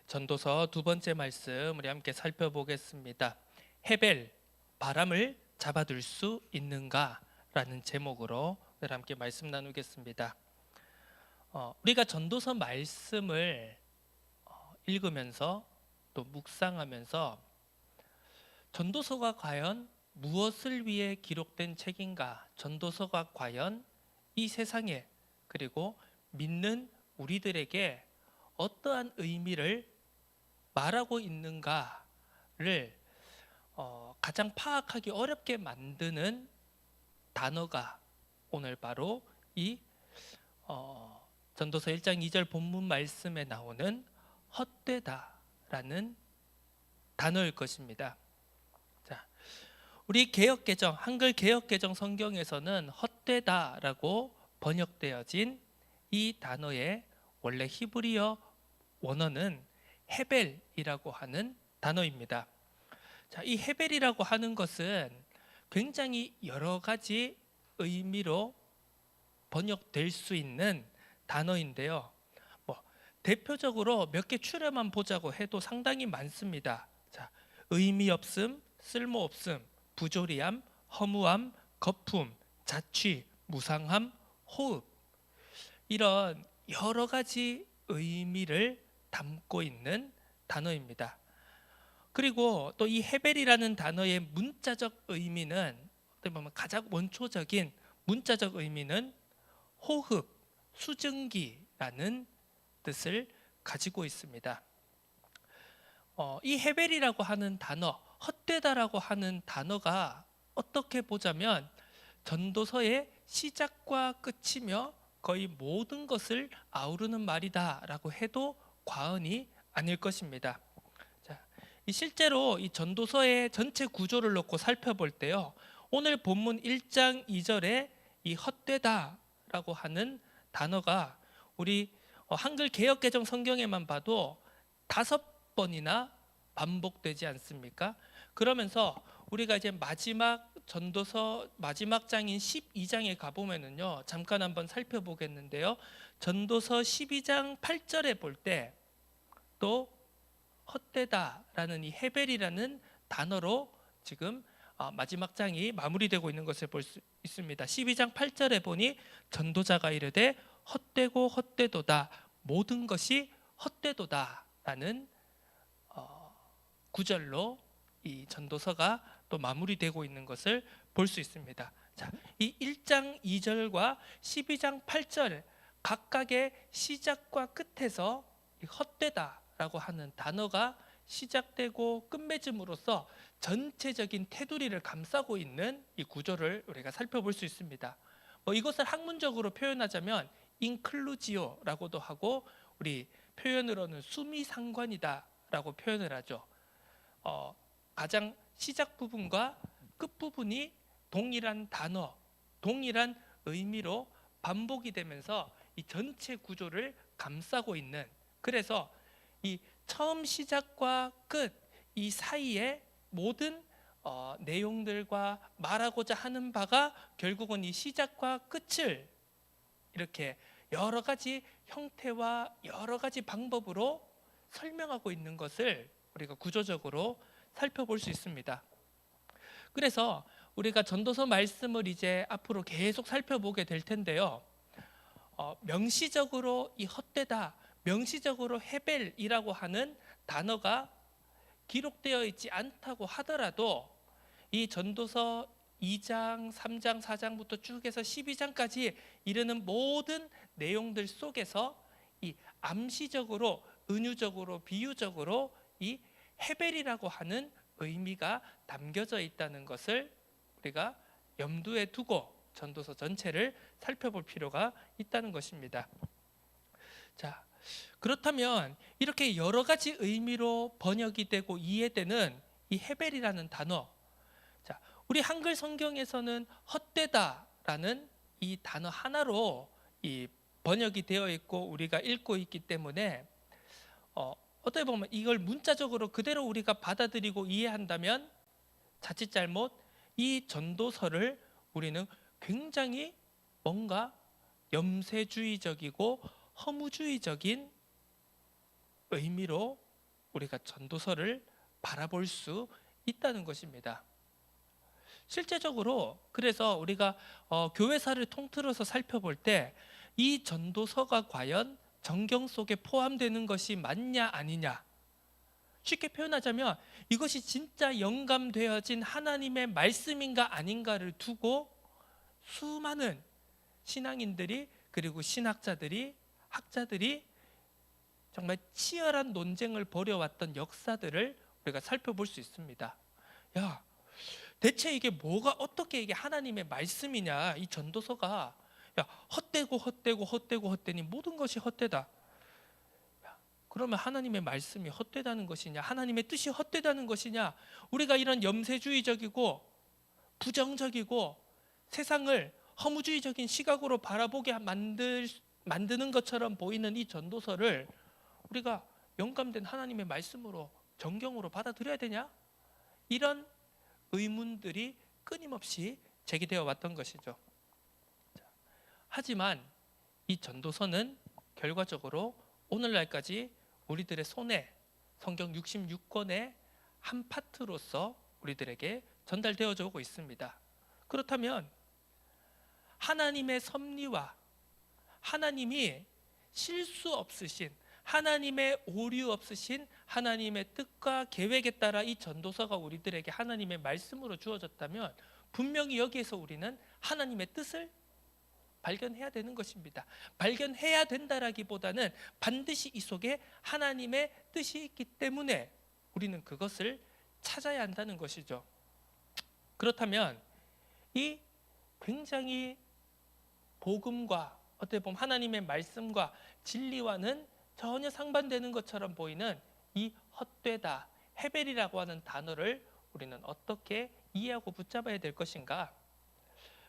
전도서 두 번째 말씀 우리 함께 살펴보겠습니다. 헤벨, 바람을 잡아둘 수 있는가? 라는 제목으로 우리 함께 말씀 나누겠습니다. 우리가 전도서 말씀을 읽으면서 또 묵상하면서 전도서가 과연 무엇을 위해 기록된 책인가? 전도서가 과연 이 세상에 그리고 믿는 우리들에게 어떠한 의미를 말하고 있는가를 가장 파악하기 어렵게 만드는 단어가 오늘 바로 이 전도서 1장 2절 본문 말씀에 나오는 헛되다라는 단어일 것입니다. 자, 우리 개역개정 한글 개역개정 성경에서는 헛되다라고 번역되어진 이 단어의 원래 히브리어 원어는 헤벨이라고 하는 단어입니다. 자, 이 헤벨이라고 하는 것은 굉장히 여러 가지 의미로 번역될 수 있는 단어인데요. 대표적으로 몇 개 추려만 보자고 해도 상당히 많습니다. 자, 의미 없음, 쓸모 없음, 부조리함, 허무함, 거품, 자취, 무상함, 호흡, 이런 여러 가지 의미를 담고 있는 단어입니다. 그리고 또 이 헤벨이라는 단어의 문자적 의미는 어떻게 보면 가장 원초적인 문자적 의미는 호흡, 수증기라는 뜻을 가지고 있습니다. 이 헤벨이라고 하는 단어, 헛되다라고 하는 단어가 어떻게 보자면 전도서의 시작과 끝이며 거의 모든 것을 아우르는 말이다라고 해도 과언이 아닐 것입니다. 자, 실제로 이 전도서의 전체 구조를 놓고 살펴볼 때요, 오늘 본문 1장 2절에 이 헛되다라고 하는 단어가 우리 한글 개역개정 성경에만 봐도 5번이나 반복되지 않습니까? 그러면서 우리가 이제 마지막 전도서 마지막 장인 12장에 가보면은요, 잠깐 한번 살펴보겠는데요, 전도서 12장 8절에 볼 때 또 헛되다라는 이 헤벨이라는 단어로 지금 마지막 장이 마무리되고 있는 것을 볼 수 있습니다. 12장 8절에 보니 전도자가 이르되 헛되고 헛되도다, 모든 것이 헛되도다라는 구절로 이 전도서가 또 마무리되고 있는 것을 볼 수 있습니다. 자, 이 1장 2절과 12장 8절 각각의 시작과 끝에서 이 헛되다라고 하는 단어가 시작되고 끝맺음으로써 전체적인 테두리를 감싸고 있는 이 구조를 우리가 살펴볼 수 있습니다. 이것을 학문적으로 표현하자면 인클루지오라고도 하고 우리 표현으로는 수미상관이다라고 표현을 하죠. 가장 시작 부분과 끝 부분이 동일한 단어, 동일한 의미로 반복이 되면서 이 전체 구조를 감싸고 있는, 그래서 이 처음 시작과 끝 이 사이에 모든 내용들과 말하고자 하는 바가 결국은 이 시작과 끝을 이렇게 여러 가지 형태와 여러 가지 방법으로 설명하고 있는 것을 우리가 구조적으로 살펴볼 수 있습니다. 그래서 우리가 전도서 말씀을 이제 앞으로 계속 살펴보게 될 텐데요, 명시적으로 이 헛되다, 명시적으로 헤벨이라고 하는 단어가 기록되어 있지 않다고 하더라도 이 전도서 2장, 3장, 4장부터 쭉 해서 12장까지 이르는 모든 내용들 속에서 이 암시적으로, 은유적으로, 비유적으로 이 헤벨이라고 하는 의미가 담겨져 있다는 것을 우리가 염두에 두고 전도서 전체를 살펴볼 필요가 있다는 것입니다. 자, 그렇다면 이렇게 여러 가지 의미로 번역이 되고 이해되는 이 헤벨이라는 단어, 자, 우리 한글 성경에서는 헛되다라는 이 단어 하나로 이 번역이 되어 있고 우리가 읽고 있기 때문에 어떻게 보면 이걸 문자적으로 그대로 우리가 받아들이고 이해한다면 자칫 잘못 이 전도서를 우리는 굉장히 뭔가 염세주의적이고 허무주의적인 의미로 우리가 전도서를 바라볼 수 있다는 것입니다. 실제적으로 그래서 우리가 교회사를 통틀어서 살펴볼 때 이 전도서가 과연 정경 속에 포함되는 것이 맞냐 아니냐, 쉽게 표현하자면 이것이 진짜 영감되어진 하나님의 말씀인가 아닌가를 두고 수많은 신앙인들이 그리고 신학자들이 학자들이 정말 치열한 논쟁을 벌여왔던 역사들을 우리가 살펴볼 수 있습니다. 야, 대체 이게 뭐가 어떻게 이게 하나님의 말씀이냐, 이 전도서가 헛되니 모든 것이 헛되다. 그러면 하나님의 말씀이 헛되다는 것이냐, 하나님의 뜻이 헛되다는 것이냐, 우리가 이런 염세주의적이고 부정적이고 세상을 허무주의적인 시각으로 바라보게 만드는 것처럼 보이는 이 전도서를 우리가 영감된 하나님의 말씀으로 정경으로 받아들여야 되냐? 이런 의문들이 끊임없이 제기되어 왔던 것이죠. 하지만 이 전도서는 결과적으로 오늘날까지 우리들의 손에 성경 66권의 한 파트로서 우리들에게 전달되어져 오고 있습니다. 그렇다면 하나님의 섭리와 하나님이 실수 없으신, 하나님의 오류 없으신 하나님의 뜻과 계획에 따라 이 전도서가 우리들에게 하나님의 말씀으로 주어졌다면 분명히 여기에서 우리는 하나님의 뜻을 발견해야 되는 것입니다. 발견해야 된다라기보다는 반드시 이 속에 하나님의 뜻이 있기 때문에 우리는 그것을 찾아야 한다는 것이죠. 그렇다면 이 굉장히 복음과 어떻게 보면 하나님의 말씀과 진리와는 전혀 상반되는 것처럼 보이는 이 헛되다, 헤벨이라고 하는 단어를 우리는 어떻게 이해하고 붙잡아야 될 것인가?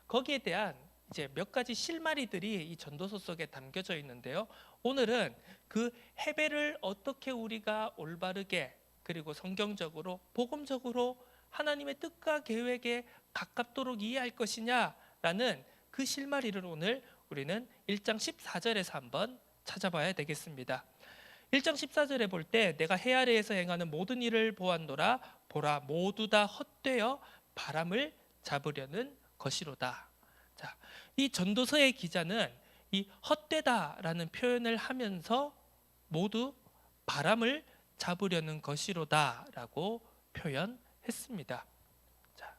거기에 대한 이제 몇 가지 실마리들이 이 전도서 속에 담겨져 있는데요. 오늘은 그 헤벨을 어떻게 우리가 올바르게 그리고 성경적으로 복음적으로 하나님의 뜻과 계획에 가깝도록 이해할 것이냐라는 그 실마리를 오늘 우리는 1장 14절에서 한번 찾아봐야 되겠습니다. 1장 14절에 볼 때 내가 해 아래에서 행하는 모든 일을 보았노라, 보라 모두 다 헛되어 바람을 잡으려는 것이로다. 자, 이 전도서의 기자는 이 헛되다라는 표현을 하면서 모두 바람을 잡으려는 것이로다라고 표현했습니다. 자,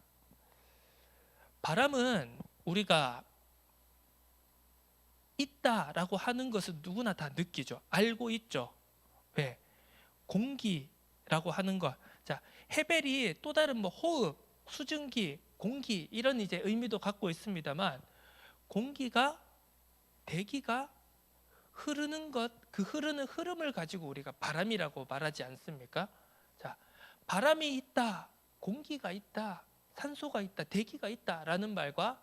바람은 우리가 있다라고 하는 것은 누구나 다 느끼죠. 알고 있죠. 왜? 공기라고 하는 것. 자, 헤벨이 또 다른 뭐 호흡, 수증기, 공기 이런 이제 의미도 갖고 있습니다만 공기가 대기가 흐르는 것, 그 흐르는 흐름을 가지고 우리가 바람이라고 말하지 않습니까? 자, 바람이 있다, 공기가 있다, 산소가 있다, 대기가 있다라는 말과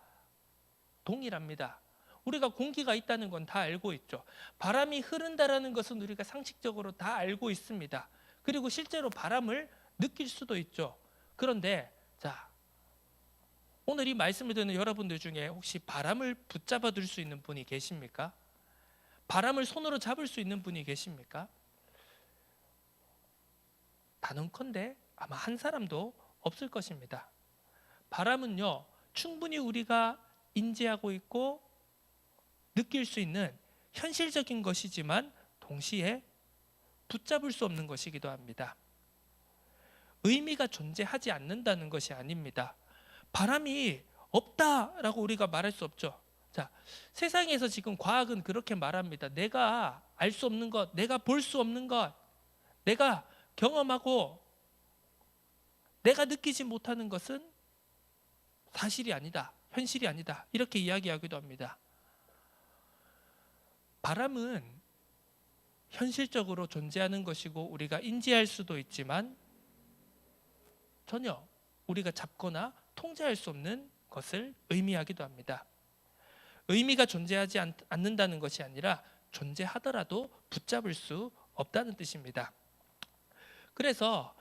동일합니다. 우리가 공기가 있다는 건 다 알고 있죠. 바람이 흐른다라는 것은 우리가 상식적으로 다 알고 있습니다. 그리고 실제로 바람을 느낄 수도 있죠. 그런데 자, 오늘 이 말씀을 듣는 여러분들 중에 혹시 바람을 붙잡아 들 수 있는 분이 계십니까? 바람을 손으로 잡을 수 있는 분이 계십니까? 단언컨대 아마 한 사람도 없을 것입니다. 바람은요, 충분히 우리가 인지하고 있고 느낄 수 있는 현실적인 것이지만 동시에 붙잡을 수 없는 것이기도 합니다. 의미가 존재하지 않는다는 것이 아닙니다. 바람이 없다라고 우리가 말할 수 없죠. 자, 세상에서 지금 과학은 그렇게 말합니다. 내가 알 수 없는 것, 내가 볼 수 없는 것, 내가 경험하고 내가 느끼지 못하는 것은 사실이 아니다, 현실이 아니다, 이렇게 이야기하기도 합니다. 바람은 현실적으로 존재하는 것이고 우리가 인지할 수도 있지만 전혀 우리가 잡거나 통제할 수 없는 것을 의미하기도 합니다. 의미가 존재하지 않는다는 것이 아니라 존재하더라도 붙잡을 수 없다는 뜻입니다. 그래서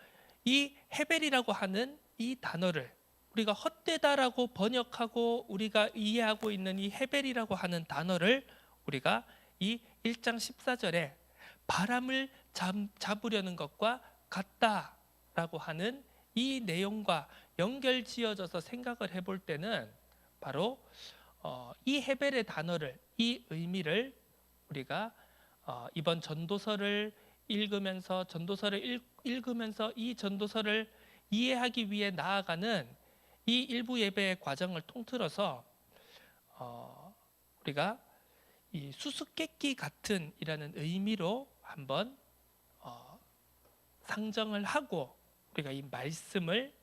이 헤벨이라고 하는 이 단어를 우리가 헛되다라고 번역하고 우리가 이해하고 있는 이 헤벨이라고 하는 단어를 우리가 이 1장 14절에 바람을 잡으려는 것과 같다라고 하는 이 내용과 연결지어져서 생각을 해볼 때는 바로 이 헤벨의 단어를, 이 의미를 우리가 이번 전도서를 읽으면서 이 전도서를 이해하기 위해 나아가는 이 일부 예배의 과정을 통틀어서 우리가 이 수수께끼 같은 이라는 의미로 한번 상정을 하고 우리가 이 말씀을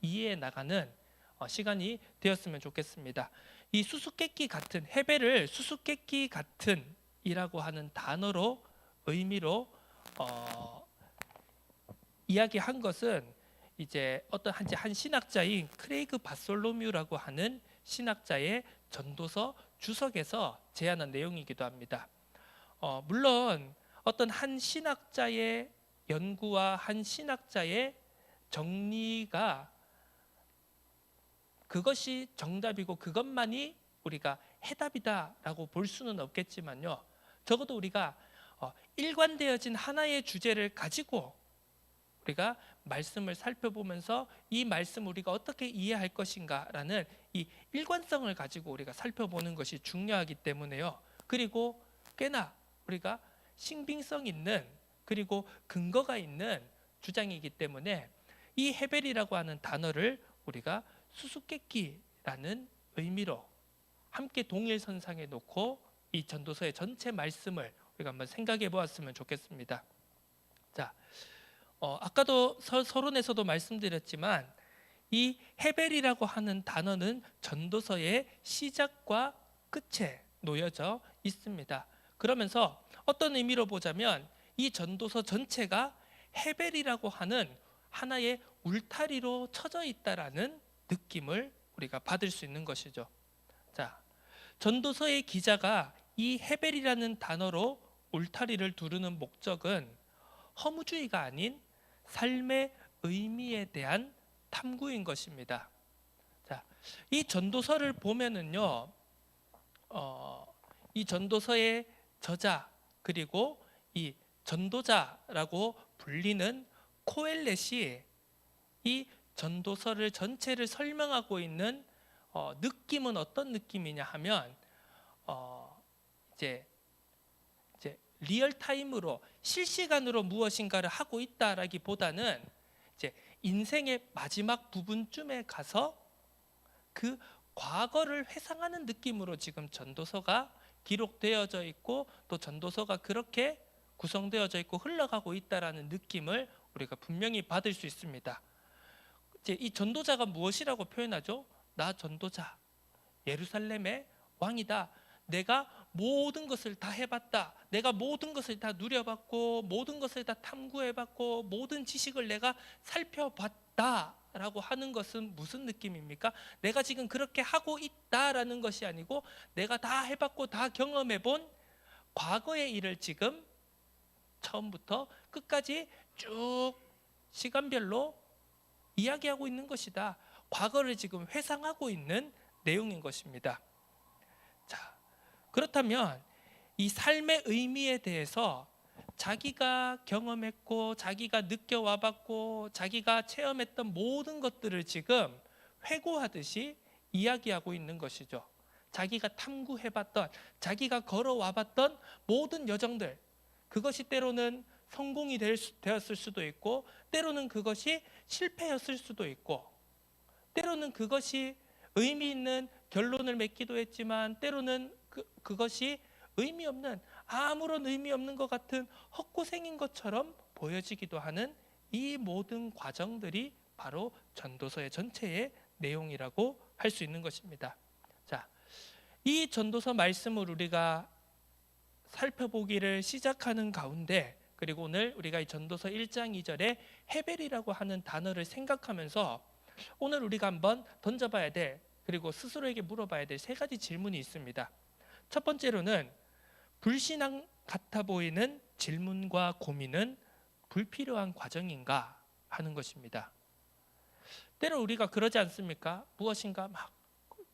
이해해 나가는 시간이 되었으면 좋겠습니다. 이 수수께끼 같은, 헤벨을 수수께끼 같은 이라고 하는 단어로 의미로 이야기한 것은 이제 어떤 한 신학자인 크레이그 바솔로뮤라고 하는 신학자의 전도서 주석에서 제안한 내용이기도 합니다. 물론 어떤 한 신학자의 연구와 한 신학자의 정리가 그것이 정답이고 그것만이 우리가 해답이다라고 볼 수는 없겠지만요. 적어도 우리가 일관되어진 하나의 주제를 가지고 우리가 말씀을 살펴보면서 이 말씀 우리가 어떻게 이해할 것인가라는 이 일관성을 가지고 우리가 살펴보는 것이 중요하기 때문에요. 그리고 꽤나 우리가 신빙성 있는 그리고 근거가 있는 주장이기 때문에 이 헤벨이라고 하는 단어를 우리가 수수께끼라는 의미로 함께 동일선상에 놓고 이 전도서의 전체 말씀을 우리가 한번 생각해 보았으면 좋겠습니다. 자, 아까도 서론에서도 말씀드렸지만 이 헤벨이라고 하는 단어는 전도서의 시작과 끝에 놓여져 있습니다. 그러면서 어떤 의미로 보자면 이 전도서 전체가 헤벨이라고 하는 하나의 울타리로 쳐져 있다라는 느낌을 우리가 받을 수 있는 것이죠. 자, 전도서의 기자가 이 헤벨이라는 단어로 울타리를 두르는 목적은 허무주의가 아닌 삶의 의미에 대한 탐구인 것입니다. 자, 이 전도서를 보면은요, 이 전도서의 저자 그리고 이 전도자라고 불리는 코엘렛이 이 전도서를 전체를 설명하고 있는 느낌은 어떤 느낌이냐 하면 이제 리얼타임으로 실시간으로 무엇인가를 하고 있다라기보다는 이제 인생의 마지막 부분쯤에 가서 그 과거를 회상하는 느낌으로 지금 전도서가 기록되어져 있고 또 전도서가 그렇게 구성되어져 있고 흘러가고 있다라는 느낌을 우리가 분명히 받을 수 있습니다. 이제 이 전도자가 무엇이라고 표현하죠? 나 전도자, 예루살렘의 왕이다. 내가 모든 것을 다 해봤다. 내가 모든 것을 다 누려봤고 모든 것을 다 탐구해봤고 모든 지식을 내가 살펴봤다 라고 하는 것은 무슨 느낌입니까? 내가 지금 그렇게 하고 있다라는 것이 아니고 내가 다 해봤고 다 경험해본 과거의 일을 지금 처음부터 끝까지 쭉 시간별로 이야기하고 있는 것이다. 과거를 지금 회상하고 있는 내용인 것입니다. 자, 그렇다면 이 삶의 의미에 대해서 자기가 경험했고 자기가 느껴와봤고 자기가 체험했던 모든 것들을 지금 회고하듯이 이야기하고 있는 것이죠. 자기가 탐구해봤던 자기가 걸어와봤던 모든 여정들, 그것이 때로는 성공이 되었을 수도 있고 때로는 그것이 실패였을 수도 있고 때로는 그것이 의미 있는 결론을 맺기도 했지만 때로는 그것이 의미 없는, 아무런 의미 없는 것 같은 헛고생인 것처럼 보여지기도 하는 이 모든 과정들이 바로 전도서의 전체의 내용이라고 할 수 있는 것입니다. 자, 이 전도서 말씀을 우리가 살펴보기를 시작하는 가운데, 그리고 오늘 우리가 이 전도서 1장 2절에 헤벨이라고 하는 단어를 생각하면서 오늘 우리가 한번 던져봐야 될, 그리고 스스로에게 물어봐야 될 세 가지 질문이 있습니다. 첫 번째로는 불신앙 같아 보이는 질문과 고민은 불필요한 과정인가 하는 것입니다. 때로 우리가 그러지 않습니까? 무엇인가 막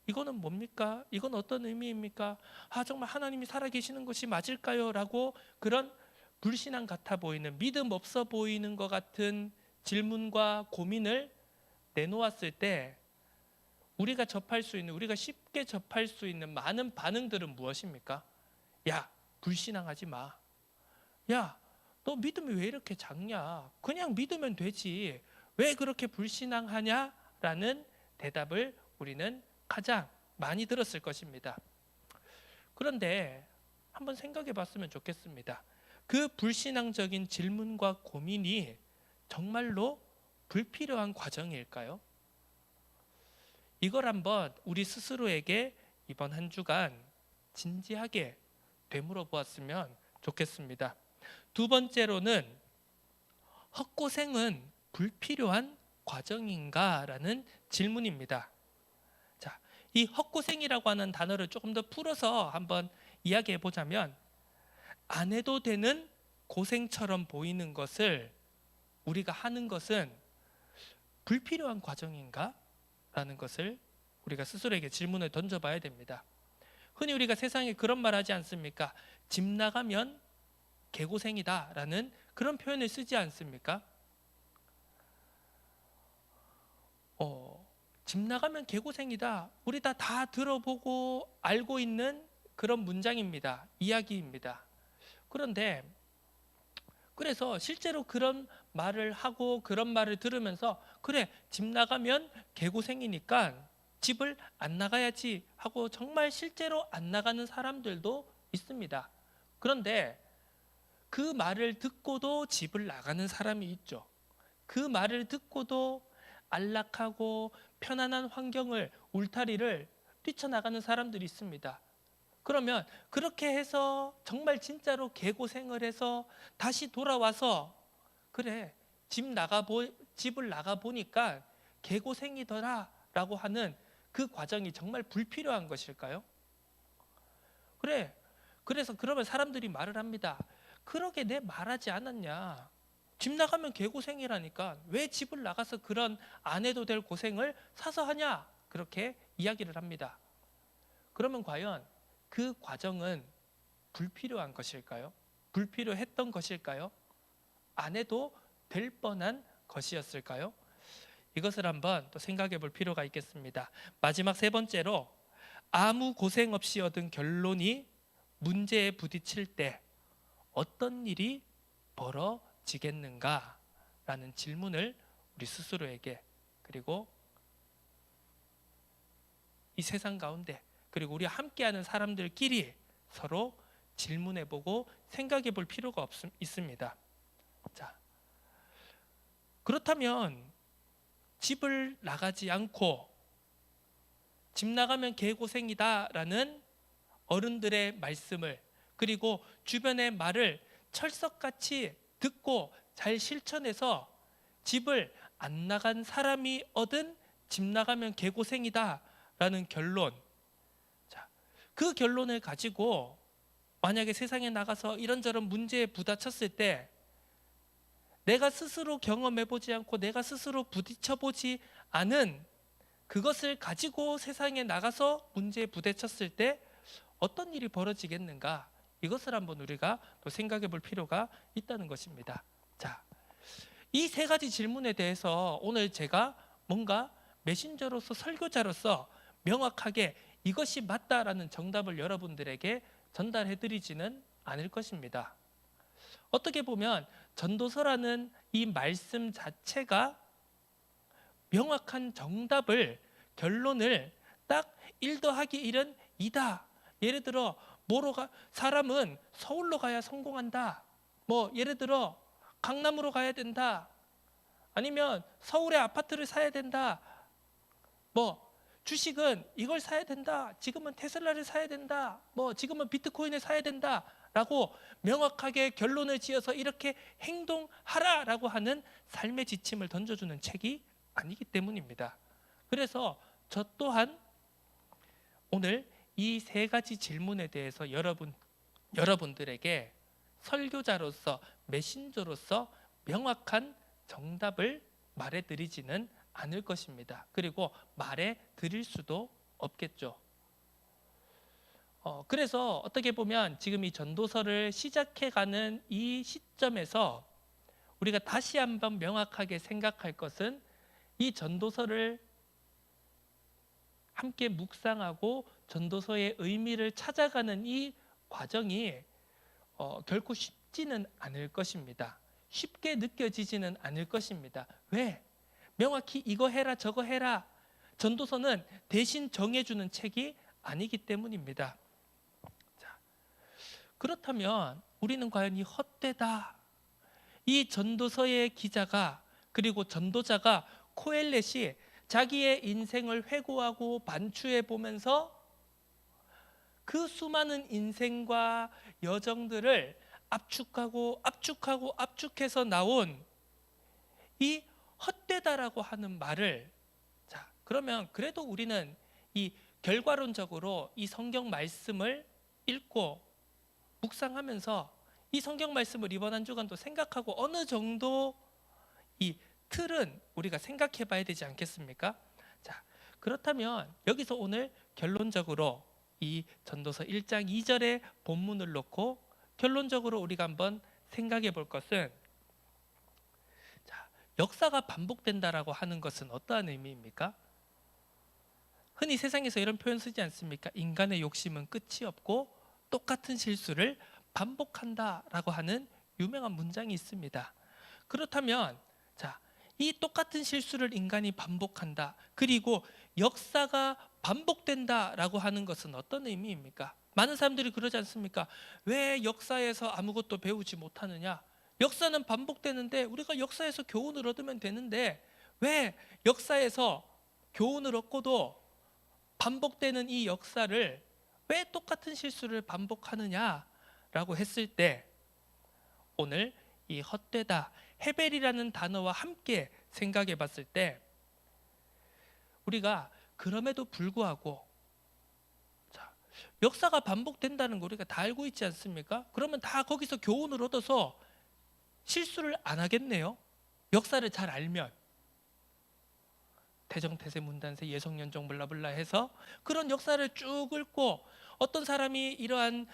이거는 뭡니까? 이건 어떤 의미입니까? 정말 하나님이 살아계시는 것이 맞을까요? 라고 그런 불신앙 같아 보이는, 믿음 없어 보이는 것 같은 질문과 고민을 내놓았을 때 우리가 접할 수 있는, 우리가 쉽게 접할 수 있는 많은 반응들은 무엇입니까? 야, 불신앙하지 마. 야, 너 믿음이 왜 이렇게 작냐? 그냥 믿으면 되지. 왜 그렇게 불신앙하냐? 라는 대답을 우리는 가장 많이 들었을 것입니다. 그런데 한번 생각해 봤으면 좋겠습니다. 그 불신앙적인 질문과 고민이 정말로 불필요한 과정일까요? 이걸 한번 우리 스스로에게 이번 한 주간 진지하게 되물어 보았으면 좋겠습니다. 두 번째로는 헛고생은 불필요한 과정인가라는 질문입니다. 자, 이 헛고생이라고 하는 단어를 조금 더 풀어서 한번 이야기해 보자면, 안 해도 되는 고생처럼 보이는 것을 우리가 하는 것은 불필요한 과정인가? 라는 것을 우리가 스스로에게 질문을 던져봐야 됩니다. 흔히 우리가 세상에 그런 말 하지 않습니까? 집 나가면 개고생이다 라는 그런 표현을 쓰지 않습니까? 집 나가면 개고생이다. 우리 다 들어보고 알고 있는 그런 문장입니다. 이야기입니다. 그래서 실제로 그런 말을 하고 그런 말을 들으면서, 그래, 집 나가면 개고생이니까 집을 안 나가야지 하고 정말 실제로 안 나가는 사람들도 있습니다. 그런데 그 말을 듣고도 집을 나가는 사람이 있죠. 그 말을 듣고도 안락하고 편안한 환경을, 울타리를 뛰쳐나가는 사람들이 있습니다. 그러면 그렇게 해서 정말 진짜로 개고생을 해서 다시 돌아와서, 그래, 집을 나가 보니까 개고생이더라 라고 하는 그 과정이 정말 불필요한 것일까요? 그래서 그러면 사람들이 말을 합니다. 그러게 내 말하지 않았냐? 집 나가면 개고생이라니까 왜 집을 나가서 그런 안 해도 될 고생을 사서 하냐? 그렇게 이야기를 합니다. 그러면 과연 그 과정은 불필요한 것일까요? 불필요했던 것일까요? 안 해도 될 뻔한 것이었을까요? 이것을 한번 또 생각해 볼 필요가 있겠습니다. 마지막 세 번째로, 아무 고생 없이 얻은 결론이 문제에 부딪힐 때 어떤 일이 벌어지겠는가? 라는 질문을 우리 스스로에게, 그리고 이 세상 가운데, 그리고 우리 함께하는 사람들끼리 서로 질문해보고 생각해볼 필요가 있습니다. 자, 그렇다면 집을 나가지 않고 집 나가면 개고생이다라는 어른들의 말씀을, 그리고 주변의 말을 철석같이 듣고 잘 실천해서 집을 안 나간 사람이 얻은 집 나가면 개고생이다라는 결론, 그 결론을 가지고 만약에 세상에 나가서 이런저런 문제에 부딪혔을 때, 내가 스스로 경험해보지 않고 내가 스스로 부딪혀보지 않은 그것을 가지고 세상에 나가서 문제에 부딪혔을 때 어떤 일이 벌어지겠는가? 이것을 한번 우리가 또 생각해 볼 필요가 있다는 것입니다. 자, 이 세 가지 질문에 대해서 오늘 제가 뭔가 메신저로서, 설교자로서 명확하게 이것이 맞다라는 정답을 여러분들에게 전달해 드리지는 않을 것입니다. 어떻게 보면 전도서라는 이 말씀 자체가 명확한 정답을, 결론을 딱 1 더하기 1은 2다. 예를 들어 사람은 서울로 가야 성공한다. 예를 들어 강남으로 가야 된다. 아니면 서울에 아파트를 사야 된다. 주식은 이걸 사야 된다. 지금은 테슬라를 사야 된다. 지금은 비트코인을 사야 된다. 라고 명확하게 결론을 지어서 이렇게 행동하라라고 하는 삶의 지침을 던져주는 책이 아니기 때문입니다. 그래서 저 또한 오늘 이 세 가지 질문에 대해서 여러분들에게 설교자로서, 메신저로서 명확한 정답을 말해드리지는 않을 것입니다. 그리고 말해 드릴 수도 없겠죠. 그래서 어떻게 보면 지금 이 전도서를 시작해가는 이 시점에서 우리가 다시 한번 명확하게 생각할 것은 이 전도서를 함께 묵상하고 전도서의 의미를 찾아가는 이 과정이 결코 쉽지는 않을 것입니다. 쉽게 느껴지지는 않을 것입니다. 왜? 명확히 이거 해라 저거 해라 전도서는 대신 정해주는 책이 아니기 때문입니다. 자, 그렇다면 우리는 과연 이 헛되다 이 전도서의 기자가 그리고 전도자가 코엘렛이 자기의 인생을 회고하고 반추해 보면서 그 수많은 인생과 여정들을 압축해서 나온 이 헛되다라고 하는 말을 자 그러면 그래도 우리는 이 결과론적으로 이 성경 말씀을 읽고 묵상하면서 이 성경 말씀을 이번 한 주간도 생각하고 어느 정도 이 틀은 우리가 생각해 봐야 되지 않겠습니까? 자, 그렇다면 여기서 오늘 결론적으로 이 전도서 1장 2절의 본문을 놓고 결론적으로 우리가 한번 생각해 볼 것은 자, 역사가 반복된다라고 하는 것은 어떠한 의미입니까? 흔히 세상에서 이런 표현 쓰지 않습니까? 인간의 욕심은 끝이 없고 똑같은 실수를 반복한다라고 하는 유명한 문장이 있습니다. 그렇다면 자, 이 똑같은 실수를 인간이 반복한다. 그리고 역사가 반복된다라고 하는 것은 어떤 의미입니까? 많은 사람들이 그러지 않습니까? 왜 역사에서 아무것도 배우지 못하느냐? 역사는 반복되는데 우리가 역사에서 교훈을 얻으면 되는데 왜 역사에서 교훈을 얻고도 반복되는 이 역사를 왜 똑같은 실수를 반복하느냐라고 했을 때 오늘 이 헛되다 헤벨이라는 단어와 함께 생각해 봤을 때 우리가 그럼에도 불구하고 자, 역사가 반복된다는 거 우리가 다 알고 있지 않습니까? 그러면 다 거기서 교훈을 얻어서 실수를 안 하겠네요. 역사를 잘 알면 대정태세 문단세 예성연종 블라블라 해서 그런 역사를 쭉 읽고 어떤 사람이 이러한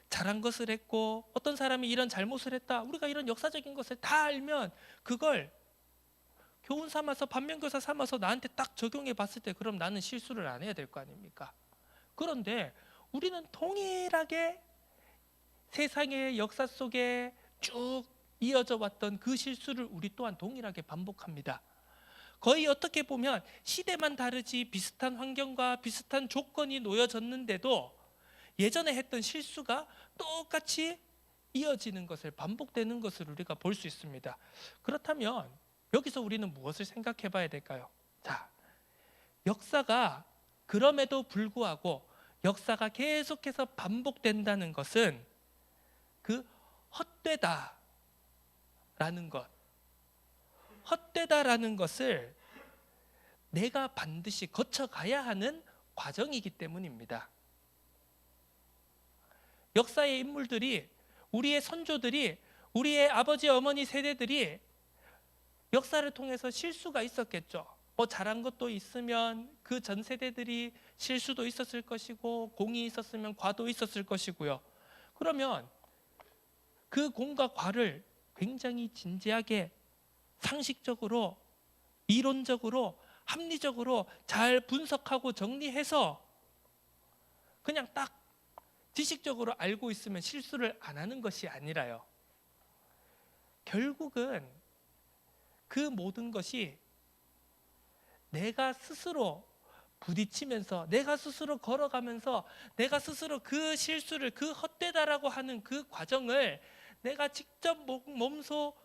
잘한 것을 했고 어떤 사람이 이런 잘못을 했다 우리가 이런 역사적인 것을 다 알면 그걸 교훈 삼아서 반면교사 삼아서 나한테 딱 적용해 봤을 때 그럼 나는 실수를 안 해야 될 거 아닙니까? 그런데 우리는 동일하게 세상의 역사 속에 쭉 이어져 왔던 그 실수를 우리 또한 동일하게 반복합니다. 거의 어떻게 보면 시대만 다르지 비슷한 환경과 비슷한 조건이 놓여졌는데도 예전에 했던 실수가 똑같이 이어지는 것을 반복되는 것을 우리가 볼 수 있습니다. 그렇다면 여기서 우리는 무엇을 생각해 봐야 될까요? 자, 역사가 그럼에도 불구하고 역사가 계속해서 반복된다는 것은 그 헛되다라는 것 헛되다라는 것을 내가 반드시 거쳐가야 하는 과정이기 때문입니다. 역사의 인물들이 우리의 선조들이 우리의 아버지 어머니 세대들이 역사를 통해서 실수가 있었겠죠. 잘한 것도 있으면 그 전 세대들이 실수도 있었을 것이고 공이 있었으면 과도 있었을 것이고요. 그러면 그 공과 과를 굉장히 진지하게 상식적으로 이론적으로 합리적으로 잘 분석하고 정리해서 그냥 딱 지식적으로 알고 있으면 실수를 안 하는 것이 아니라요. 결국은 그 모든 것이 내가 스스로 부딪히면서 내가 스스로 걸어가면서 내가 스스로 그 실수를 그 헛되다라고 하는 그 과정을 내가 직접 몸소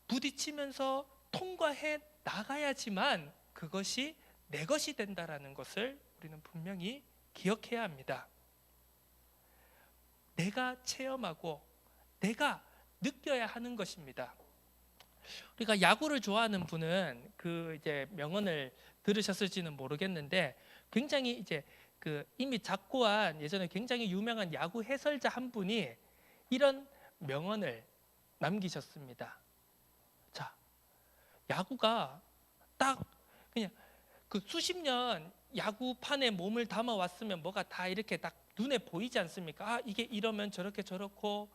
부딪히면서 통과해 나가야지만 그것이 내 것이 된다라는 것을 우리는 분명히 기억해야 합니다. 내가 체험하고 내가 느껴야 하는 것입니다. 우리가 야구를 좋아하는 분은 그 이제 명언을 들으셨을지는 모르겠는데 굉장히 이제 그 이미 작고한 예전에 굉장히 유명한 야구 해설자 한 분이 이런 명언을 남기셨습니다. 자, 야구가 딱 그냥 그 수십 년 야구판에 몸을 담아 왔으면 뭐가 다 이렇게 딱 눈에 보이지 않습니까? 아, 이게 이러면 저렇게 저렇고,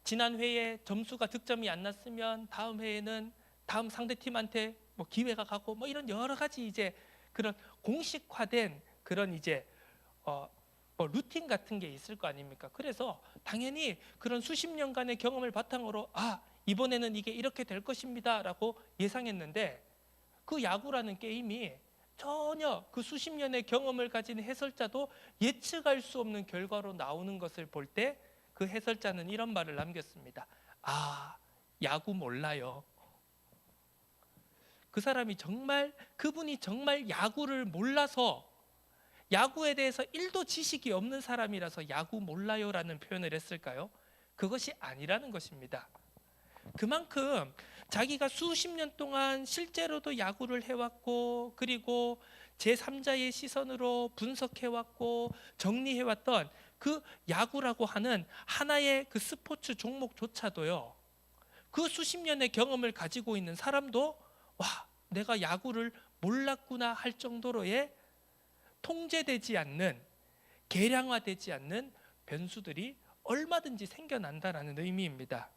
지난 회에 점수가 득점이 안 났으면 다음 회에는 다음 상대팀한테 뭐 기회가 가고, 뭐 이런 여러 가지 이제 그런 공식화된 그런 이제 뭐 루틴 같은 게 있을 거 아닙니까? 그래서 당연히 그런 수십 년간의 경험을 바탕으로 아, 이번에는 이게 이렇게 될 것입니다라고 예상했는데, 그 야구라는 게임이 전혀 그 수십 년의 경험을 가진 해설자도 예측할 수 없는 결과로 나오는 것을 볼 때 그 해설자는 이런 말을 남겼습니다. 아, 야구 몰라요. 그 사람이 정말, 그분이 정말 야구를 몰라서, 야구에 대해서 1도 지식이 없는 사람이라서 야구 몰라요라는 표현을 했을까요? 그것이 아니라는 것입니다. 그만큼 자기가 수십 년 동안 실제로도 야구를 해왔고, 그리고 제3자의 시선으로 분석해왔고 정리해왔던 그 야구라고 하는 하나의 그 스포츠 종목조차도요, 그 수십 년의 경험을 가지고 있는 사람도 와, 내가 야구를 몰랐구나 할 정도로의 통제되지 않는, 계량화되지 않는 변수들이 얼마든지 생겨난다라는 의미입니다.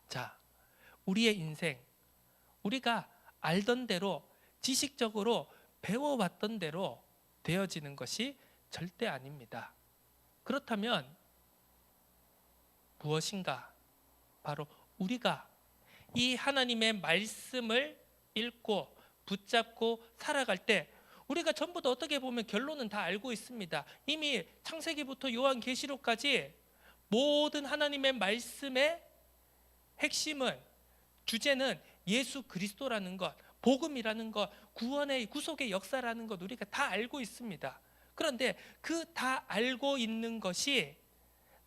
자, 우리의 인생, 우리가 알던 대로 지식적으로 배워왔던 대로 되어지는 것이 절대 아닙니다. 그렇다면 무엇인가? 바로 우리가 이 하나님의 말씀을 읽고 붙잡고 살아갈 때 우리가 전부 다 어떻게 보면 결론은 다 알고 있습니다. 이미 창세기부터 요한계시록까지 모든 하나님의 말씀의 핵심은, 주제는 예수 그리스도라는 것, 복음이라는 것, 구원의 구속의 역사라는 것 우리가 다 알고 있습니다. 그런데 그 다 알고 있는 것이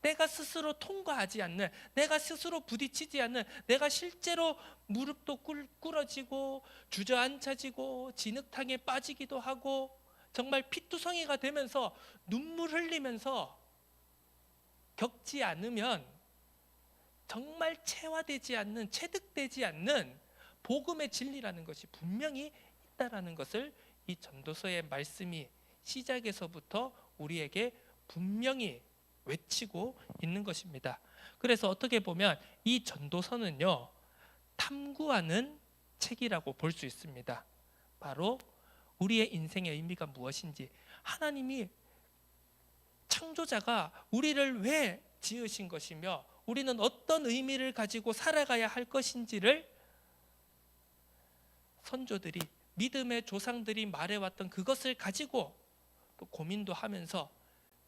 내가 스스로 통과하지 않는, 내가 스스로 부딪히지 않는, 내가 실제로 무릎도 꿇어지고 주저앉아지고 진흙탕에 빠지기도 하고 정말 피투성이가 되면서 눈물 흘리면서 겪지 않으면 정말 체화되지 않는, 체득되지 않는 복음의 진리라는 것이 분명히 있다라는 것을 이 전도서의 말씀이 시작에서부터 우리에게 분명히 외치고 있는 것입니다. 그래서 어떻게 보면 이 전도서는요, 탐구하는 책이라고 볼 수 있습니다. 바로 우리의 인생의 의미가 무엇인지, 하나님이, 창조자가 우리를 왜 지으신 것이며 우리는 어떤 의미를 가지고 살아가야 할 것인지를 선조들이, 믿음의 조상들이 말해왔던 그것을 가지고 또 고민도 하면서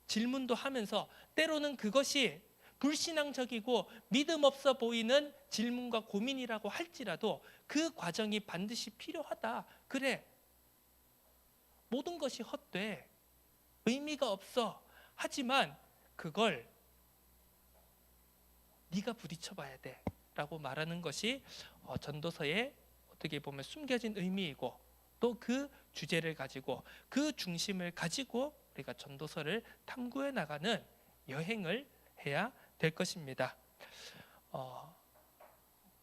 질문도 하면서, 때로는 그것이 불신앙적이고 믿음 없어 보이는 질문과 고민이라고 할지라도 그 과정이 반드시 필요하다. 그래, 모든 것이 헛돼, 의미가 없어, 하지만 그걸 네가 부딪혀 봐야 돼 라고 말하는 것이 전도서의 어떻게 보면 숨겨진 의미이고, 또 그 주제를 가지고, 그 중심을 가지고 우리가 전도서를 탐구해 나가는 여행을 해야 될 것입니다.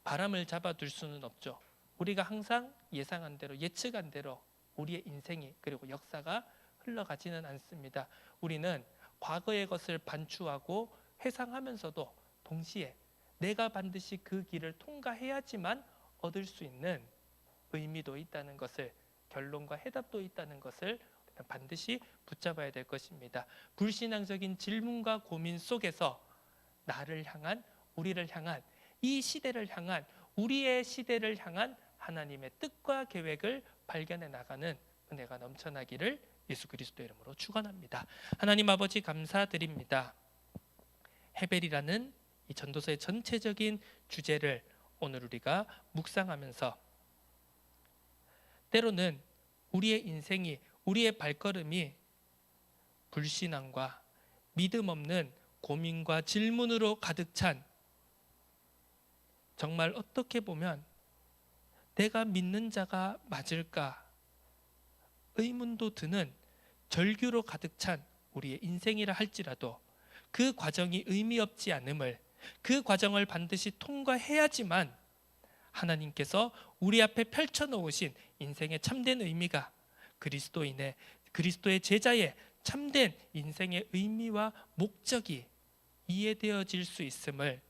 바람을 잡아둘 수는 없죠. 우리가 항상 예상한 대로, 예측한 대로 우리의 인생이, 그리고 역사가 흘러가지는 않습니다. 우리는 과거의 것을 반추하고 회상하면서도 동시에 내가 반드시 그 길을 통과해야지만 얻을 수 있는 의미도 있다는 것을, 결론과 해답도 있다는 것을 반드시 붙잡아야 될 것입니다. 불신앙적인 질문과 고민 속에서 나를 향한, 우리를 향한, 이 시대를 향한, 우리의 시대를 향한 하나님의 뜻과 계획을 발견해 나가는 은혜가 넘쳐나기를 예수 그리스도 이름으로 축원합니다. 하나님 아버지 감사드립니다. 헤벨이라는 이 전도서의 전체적인 주제를 오늘 우리가 묵상하면서 때로는 우리의 인생이, 우리의 발걸음이 불신앙과 믿음 없는 고민과 질문으로 가득 찬, 정말 어떻게 보면 내가 믿는 자가 맞을까 의문도 드는 절규로 가득 찬 우리의 인생이라 할지라도 그 과정이 의미 없지 않음을, 그 과정을 반드시 통과해야지만 하나님께서 우리 앞에 펼쳐놓으신 인생의 참된 의미가, 그리스도의 제자의 참된 인생의 의미와 목적이 이해되어질 수 있음을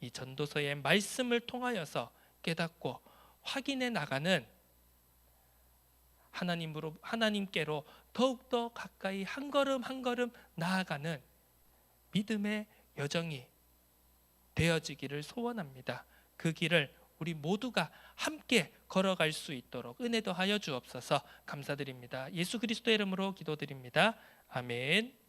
이 전도서의 말씀을 통하여서 깨닫고 확인해 나가는 하나님께로 더욱더 가까이 한 걸음 한 걸음 나아가는 믿음의 여정이 되어지기를 소원합니다. 그 길을 우리 모두가 함께 걸어갈 수 있도록 은혜 더하여 주옵소서. 감사드립니다. 예수 그리스도의 이름으로 기도드립니다. 아멘.